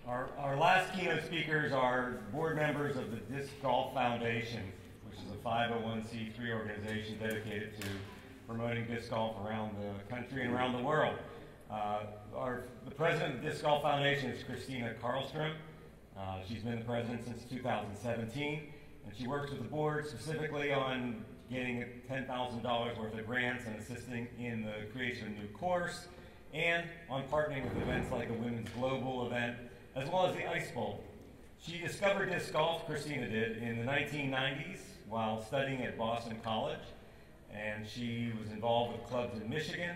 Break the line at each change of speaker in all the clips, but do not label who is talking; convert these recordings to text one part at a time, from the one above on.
Our last keynote speakers are board members of the Disc Golf Foundation, which is a 501c3 organization dedicated to promoting disc golf around the country and around the world. The president of the Disc Golf Foundation is Christina Karlstrom. She's been the president since 2017, and she works with the board specifically on getting $10,000 worth of grants and assisting in the creation of a new course, and on partnering with events like the Women's Global event, as well as the Ice Bowl. She discovered disc golf, Christina did, in the 1990s while studying at Boston College, and she was involved with clubs in Michigan,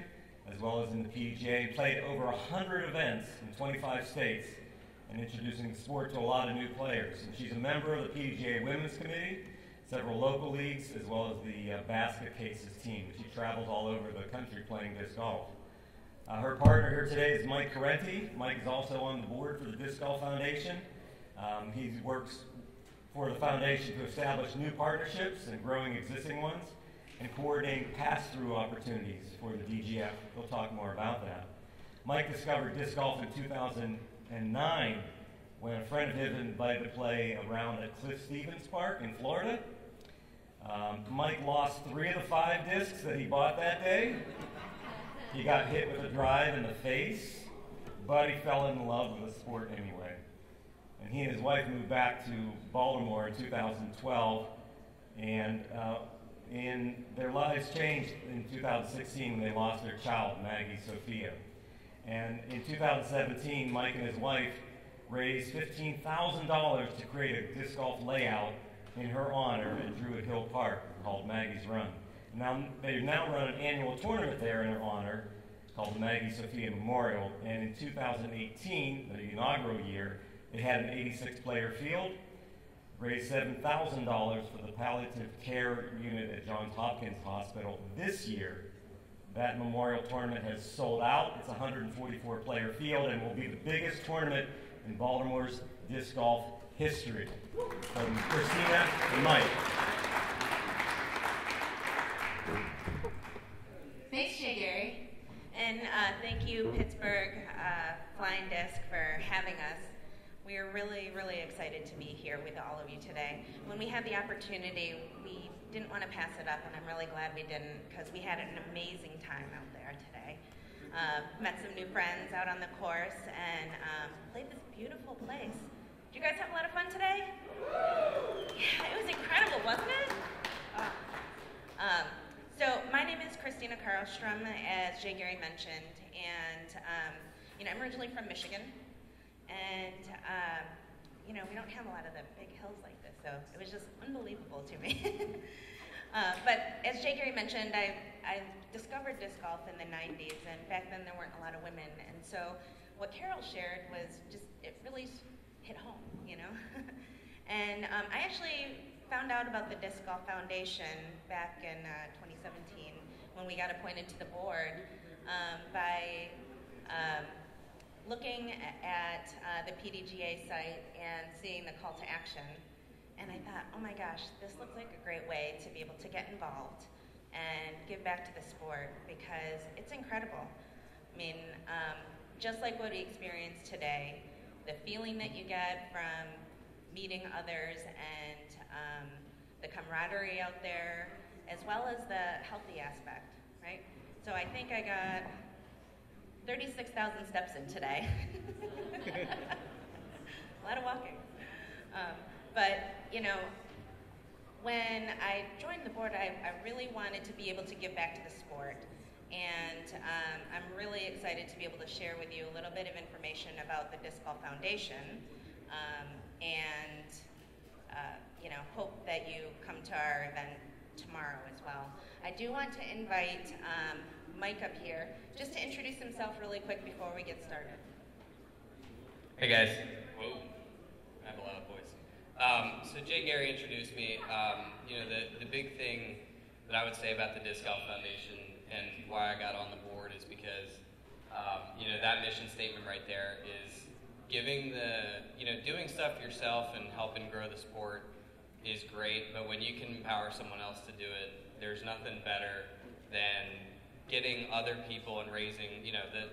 as well as in the PGA, played over 100 events in 25 states, and introducing the sport to a lot of new players. And she's a member of the PGA Women's Committee, several local leagues, as well as the Basket Cases team. She travels all over the country playing disc golf. Her partner here today is Mike Correnti. Mike is also on the board for the Disc Golf Foundation. He works for the foundation to establish new partnerships and growing existing ones, and coordinate pass-through opportunities for the DGF. We'll talk more about that. Mike discovered disc golf in 2009 when a friend of his invited to play a round at Cliff Stevens Park in Florida. Mike lost 3 of the 5 discs that he bought that day. He got hit with a drive in the face, but he fell in love with the sport anyway. And he and his wife moved back to Baltimore in 2012, and their lives changed in 2016 when they lost their child, Maggie Sophia. And in 2017, Mike and his wife raised $15,000 to create a disc golf layout in her honor at Druid Hill Park called Maggie's Run. Now, they now run an annual tournament there in her honor called the Maggie Sophia Memorial, and in 2018, the inaugural year, they had an 86-player field, raised $7,000 for the palliative care unit at Johns Hopkins Hospital. This year, that memorial tournament has sold out. It's a 144-player field and will be the biggest tournament in Baltimore's disc golf history. From Christina and Mike.
Thanks, Jay Gary. And thank you, Pittsburgh Flying Disc, for having us. We are really, really excited to be here with all of you today. When we had the opportunity, we didn't want to pass it up, and I'm really glad we didn't, because we had an amazing time out there today. Met some new friends out on the course, and played this beautiful place. Did you guys have a lot of fun today? Yeah, it was incredible, wasn't it? So my name is Christina Karlstrom, as Jay Gary mentioned, and I'm originally from Michigan, and we don't have a lot of the big hills like this, so it was just unbelievable to me. But as Jay Gary mentioned, I discovered disc golf in the 90s, and back then there weren't a lot of women, and so what Carol shared was just, it really hit home, And I actually found out about the Disc Golf Foundation back in 2017 when we got appointed to the board by looking at the PDGA site and seeing the call to action. And I thought, oh my gosh, this looks like a great way to be able to get involved and give back to the sport, because it's incredible. I mean, just like what we experienced today, the feeling that you get from meeting others and the camaraderie out there, as well as the healthy aspect, right? So I think I got 36,000 steps in today. A lot of walking. But, when I joined the board, I really wanted to be able to give back to the sport. And I'm really excited to be able to share with you a little bit of information about the Disc Golf Foundation, and hope that you come to our event tomorrow as well. I do want to invite Mike up here just to introduce himself really quick before we get started.
Hey guys. Whoa, I have a loud voice. So Jay Gary introduced me. The big thing that I would say about the Disc Golf Foundation and why I got on the board is because, that mission statement right there is giving doing stuff yourself and helping grow the sport is great, but when you can empower someone else to do it, there's nothing better than getting other people and raising,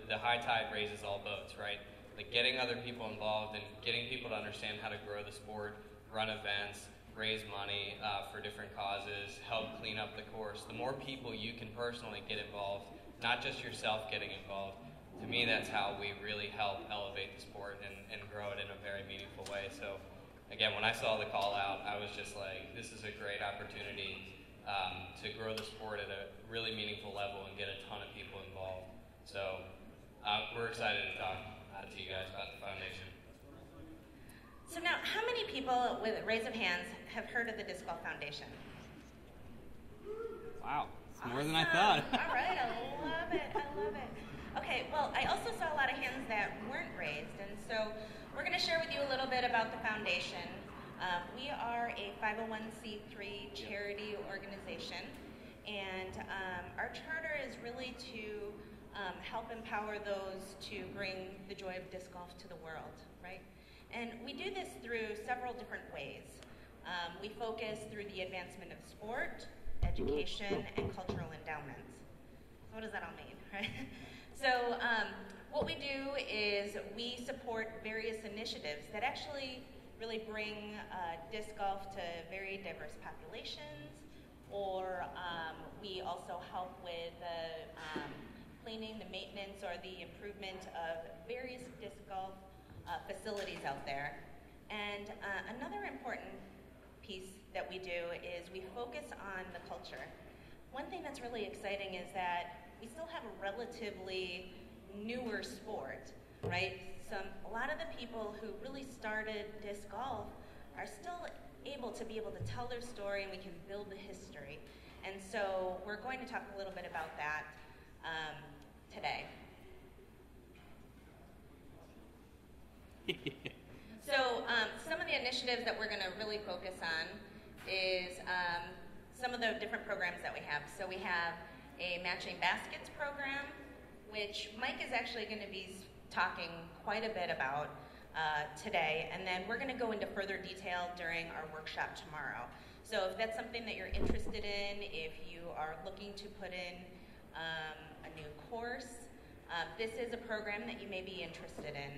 the high tide raises all boats, right? like getting other people involved and getting people to understand how to grow the sport, run events, raise money for different causes, help clean up the course. The more people you can personally get involved, not just yourself getting involved, to me that's how we really help elevate the sport and grow it in a very meaningful way. So again, when I saw the call out, I was just like, this is a great opportunity to grow the sport at a really meaningful level and get a ton of people involved. So we're excited to talk to you guys about the foundation.
So now, how many people, with a raise of hands, have heard of the Disc Golf Foundation?
Wow, it's more than I thought.
All right, I love it, I love it. Okay, well, I also saw a lot of hands that weren't raised, and so we're going to share with you a little bit about the foundation. We are a 501c3 charity organization, and our charter is really to help empower those to bring the joy of disc golf to the world, right? And we do this through several different ways. We focus through the advancement of sport, education, and cultural endowments. So what does that all mean, right? So what we do is we support various initiatives that actually really bring disc golf to very diverse populations, or we also help with the cleaning, the maintenance, or the improvement of various disc golf facilities out there. And another important piece that we do is we focus on the culture. One thing that's really exciting is that we still have a relatively newer sport, right? A lot of the people who really started disc golf are still able to tell their story, and we can build the history. And so we're going to talk a little bit about that today. So some of the initiatives that we're going to really focus on is some of the different programs that we have. So we have a matching baskets program, which Mike is actually going to be talking quite a bit about today, and then we're going to go into further detail during our workshop tomorrow. So if that's something that you're interested in, if you are looking to put in a new course, this is a program that you may be interested in.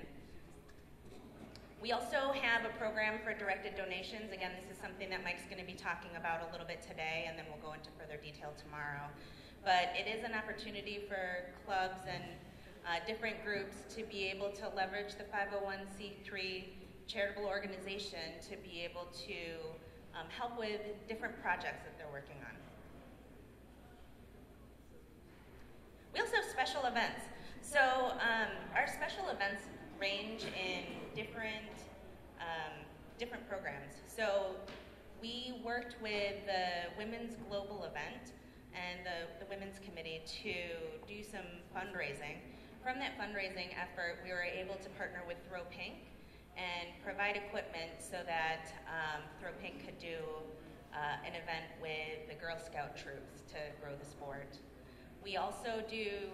We also have a program for directed donations. Again, this is something that Mike's going to be talking about a little bit today, and then we'll go into further detail tomorrow. But it is an opportunity for clubs and different groups to be able to leverage the 501c3 charitable organization to be able to help with different projects that they're working on. We also have special events. So our special events range in different programs. So we worked with the Women's Global Event and the Women's Committee to do some fundraising. From that fundraising effort, we were able to partner with Throw Pink and provide equipment so that Throw Pink could do an event with the Girl Scout troops to grow the sport. We also do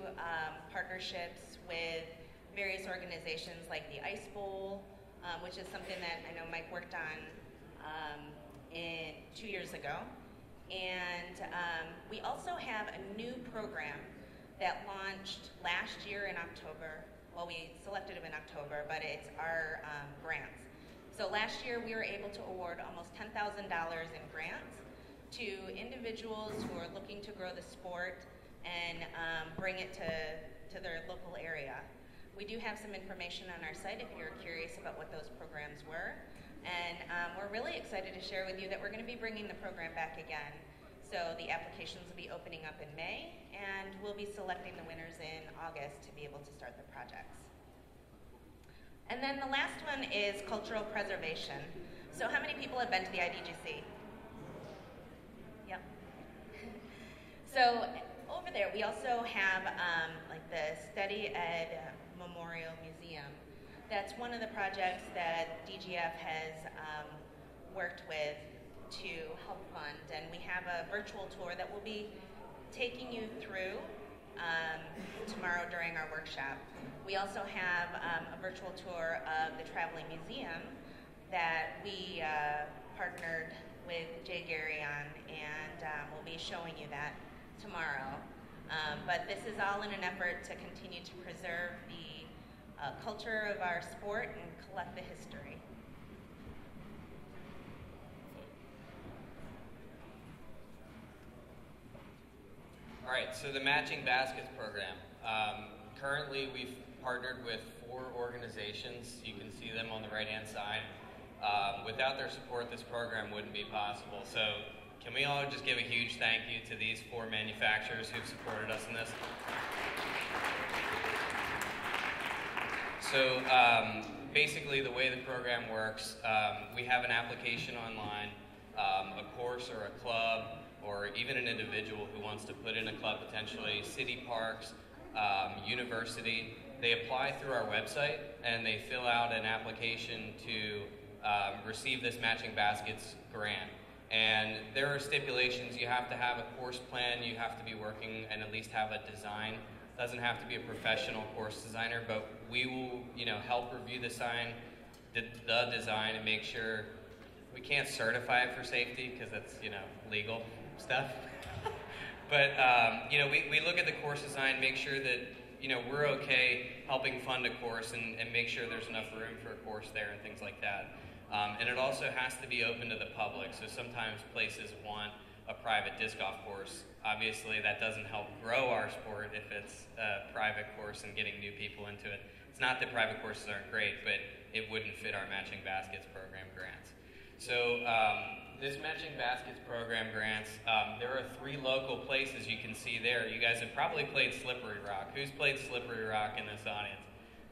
partnerships with various organizations like the Ice Bowl, which is something that I know Mike worked on 2 years ago. And we also have a new program that launched last year in October. Well, we selected them in October, but it's our grants. So last year we were able to award almost $10,000 in grants to individuals who are looking to grow the sport and bring it to their local area. We do have some information on our site if you're curious about what those programs were. And we're really excited to share with you that we're going to be bringing the program back again. So the applications will be opening up in May, and we'll be selecting the winners in August to be able to start the projects. And then the last one is cultural preservation. So how many people have been to the IDGC? Yep. So over there, we also have like the Steady Ed Memorial Museum. That's one of the projects that DGF has worked with to help fund, and we have a virtual tour that we'll be taking you through tomorrow during our workshop. We also have a virtual tour of the Traveling Museum that we partnered with Jay Gary on, and we'll be showing you that tomorrow. But this is all in an effort to continue to preserve the culture of our sport and collect the history.
All right, so the Matching Baskets program. Currently, we've partnered with 4 organizations. You can see them on the right-hand side. Without their support, this program wouldn't be possible. So can we all just give a huge thank you to these 4 manufacturers who've supported us in this? So basically, the way the program works, we have an application online, a course or a club, or even an individual who wants to put in a club potentially, city parks, university. They apply through our website and they fill out an application to receive this Matching Baskets grant. And there are stipulations. You have to have a course plan, you have to be working and at least have a design. Doesn't have to be a professional course designer, but we will, help review the design and make sure. We can't certify it for safety because that's, legal stuff. But, we look at the course design, make sure that, we're okay helping fund a course and make sure there's enough room for a course there and things like that. And it also has to be open to the public. So sometimes places want a private disc golf course. Obviously, that doesn't help grow our sport if it's a private course and getting new people into it. It's not that private courses aren't great, but it wouldn't fit our Matching Baskets program grants. So this Matching Baskets program grants, there are 3 local places you can see there. You guys have probably played Slippery Rock. Who's played Slippery Rock in this audience?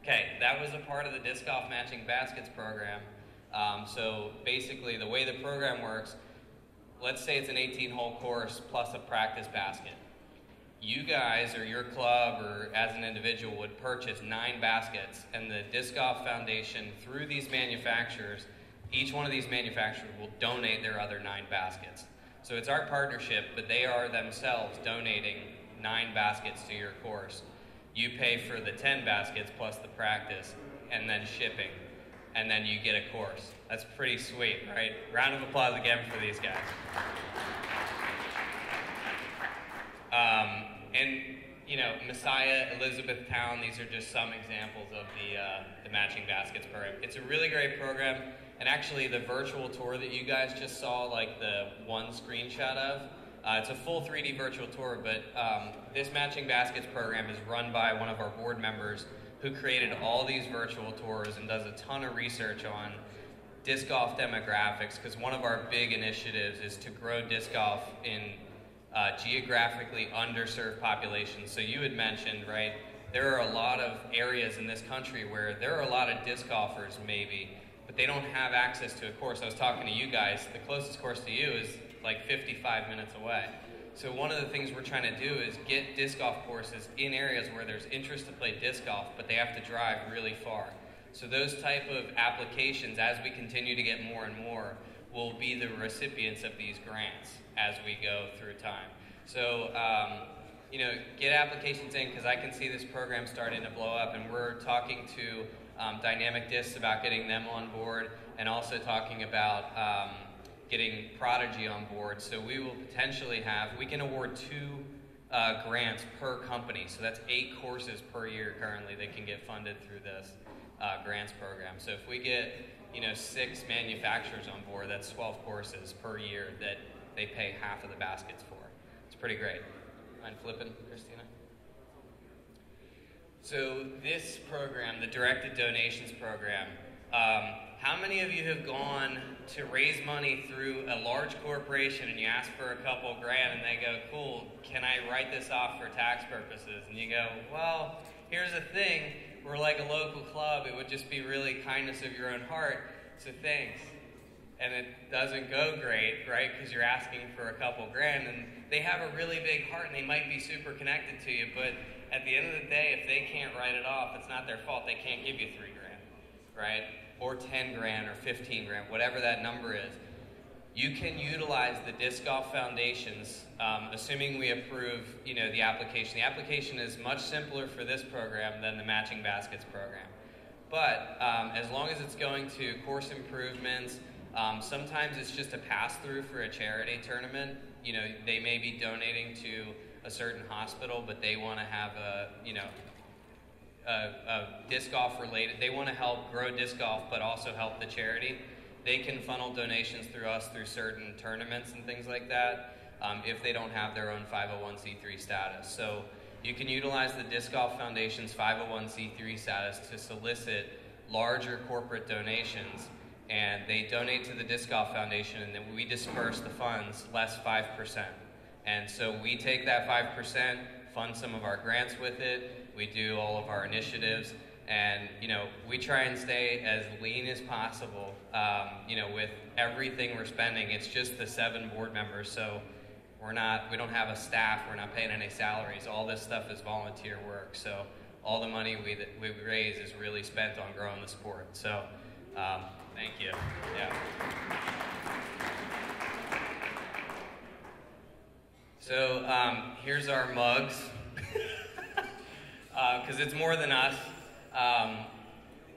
Okay, that was a part of the Disc Golf Matching Baskets program. So basically, the way the program works, let's say it's an 18-hole course plus a practice basket. You guys or your club or as an individual would purchase 9 baskets, and the Disc Golf Foundation, through these manufacturers, each one of these manufacturers will donate their other 9 baskets. So it's our partnership, but they are themselves donating 9 baskets to your course. You pay for the 10 baskets plus the practice and then shipping, and then you get a course. That's pretty sweet, right? Round of applause again for these guys. Messiah, Elizabethtown, these are just some examples of the Matching Baskets program. It's a really great program, and actually the virtual tour that you guys just saw, like the one screenshot of, it's a full 3D virtual tour, but this Matching Baskets program is run by one of our board members who created all these virtual tours and does a ton of research on disc golf demographics, because one of our big initiatives is to grow disc golf in geographically underserved populations. So you had mentioned, right, there are a lot of areas in this country where there are a lot of disc golfers maybe, but they don't have access to a course. I was talking to you guys, the closest course to you is like 55 minutes away. So one of the things we're trying to do is get disc golf courses in areas where there's interest to play disc golf, but they have to drive really far. So those type of applications, as we continue to get more and more, will be the recipients of these grants as we go through time. So, get applications in, because I can see this program starting to blow up, and we're talking to Dynamic Discs about getting them on board, and also talking about getting Prodigy on board. So we will potentially we can award 2 grants per company. So that's 8 courses per year currently that can get funded through this grants program. So if we get 6 manufacturers on board, that's 12 courses per year that they pay half of the baskets for. It's pretty great. Mind flipping, Christina? So this program, the Directed Donations Program, how many of you have gone to raise money through a large corporation and you ask for a couple grand and they go, cool, can I write this off for tax purposes? And you go, well, here's the thing, we're like a local club, it would just be really kindness of your own heart, so thanks. And it doesn't go great, right, because you're asking for a couple grand, and they have a really big heart and they might be super connected to you, but at the end of the day, if they can't write it off, it's not their fault. They can't give you 3 grand, right? Or 10 grand or 15 grand, whatever that number is. You can utilize the Disc Golf Foundations, assuming we approve, the application. The application is much simpler for this program than the Matching Baskets program. But as long as it's going to course improvements, sometimes it's just a pass-through for a charity tournament. They may be donating to a certain hospital, but they want to have disc golf related. They want to help grow disc golf, but also help the charity. They can funnel donations through us through certain tournaments and things like that if they don't have their own 501c3 status. So you can utilize the Disc Golf Foundation's 501c3 status to solicit larger corporate donations, and they donate to the Disc Golf Foundation, and then we disperse the funds less 5%. And so we take that 5%, fund some of our grants with it, we do all of our initiatives, and we try and stay as lean as possible. With everything we're spending, it's just the 7 board members, so we don't have a staff, we're not paying any salaries. All this stuff is volunteer work, so all the money we raise is really spent on growing the sport. So thank you. Yeah. So here's our mugs, because it's more than us.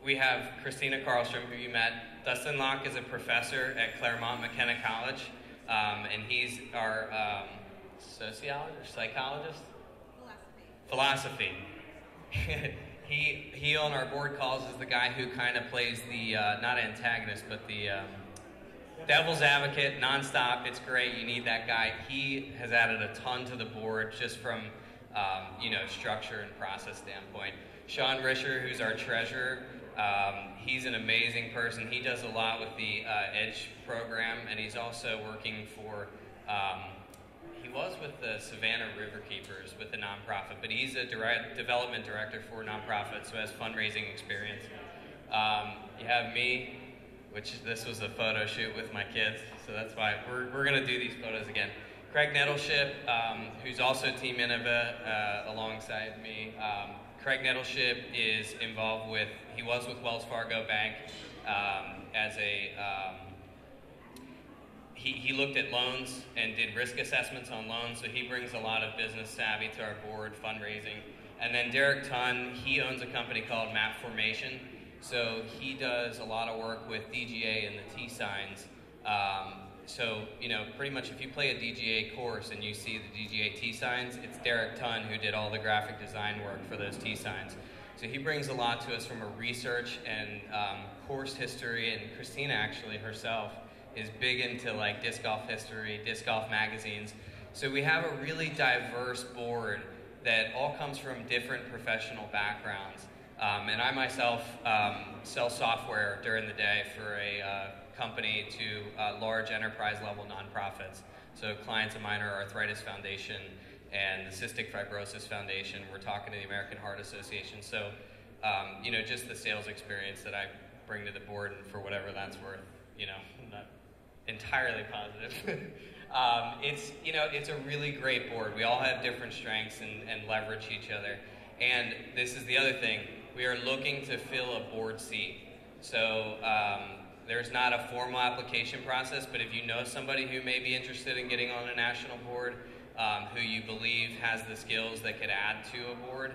We have Christina Karlstrom, who you met. Dustin Locke is a professor at Claremont McKenna College, and he's our sociologist, psychologist? Philosophy. He on our board calls is the guy who kind of plays the, not antagonist, but the devil's advocate nonstop. It's great. You need that guy. He has added a ton to the board just from, structure and process standpoint. Sean Risher, who's our treasurer, he's an amazing person. He does a lot with the EDGE program, and he's also working for, he was with the Savannah Riverkeepers with the nonprofit, but he's a development director for nonprofits, so has fundraising experience. You have me, which this was a photo shoot with my kids, so that's why we're going to do these photos again. Craig Nettleship, who's also Team Innova alongside me. Craig Nettleship is involved with, he was with Wells Fargo Bank as a, he looked at loans and did risk assessments on loans, so he brings a lot of business savvy to our board, fundraising. And then Derek Tunn, he owns a company called Map Formation, so he does a lot of work with DGA and the T-signs. So, pretty much if you play a DGA course and you see the DGA T-signs, it's Derek Tunn who did all the graphic design work for those T-signs. So he brings a lot to us from a research and course history, and Christina actually herself is big into like disc golf history, disc golf magazines. So we have a really diverse board that all comes from different professional backgrounds. And I myself sell software during the day for a company to large enterprise level nonprofits. So clients of mine are Arthritis Foundation and the Cystic Fibrosis Foundation. We're talking to the American Heart Association. So, just the sales experience that I bring to the board, and for whatever that's worth, not entirely positive. It's a really great board. We all have different strengths and leverage each other. And this is the other thing. We are looking to fill a board seat. So there's not a formal application process, but if you know somebody who may be interested in getting on a national board, who you believe has the skills that could add to a board,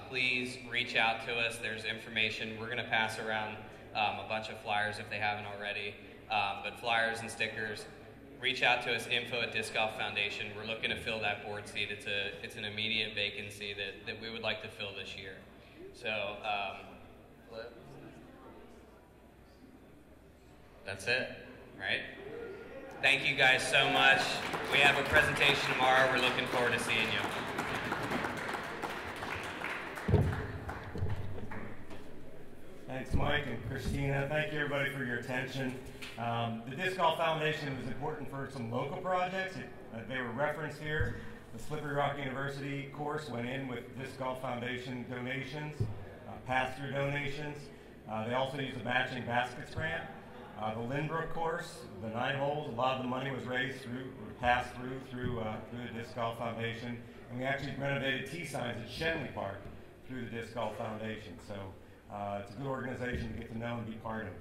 please reach out to us. There's information. We're going to pass around a bunch of flyers if they haven't already, but flyers and stickers. Reach out to us, info@Disc Golf Foundation. We're looking to fill that board seat. It's an immediate vacancy that we would like to fill this year. So, that's it, right? Thank you guys so much. We have a presentation tomorrow. We're looking forward to seeing you.
Thanks, Mike and Christina. Thank you, everybody, for your attention. The Disc Golf Foundation was important for some local projects. They were referenced here. The Slippery Rock University course went in with Disc Golf Foundation donations, pass-through donations. They also used a matching baskets grant. The Lynbrook course, the 9 holes, a lot of the money was raised passed through the Disc Golf Foundation. And we actually renovated T-signs at Shenley Park through the Disc Golf Foundation. So it's a good organization to get to know and be part of.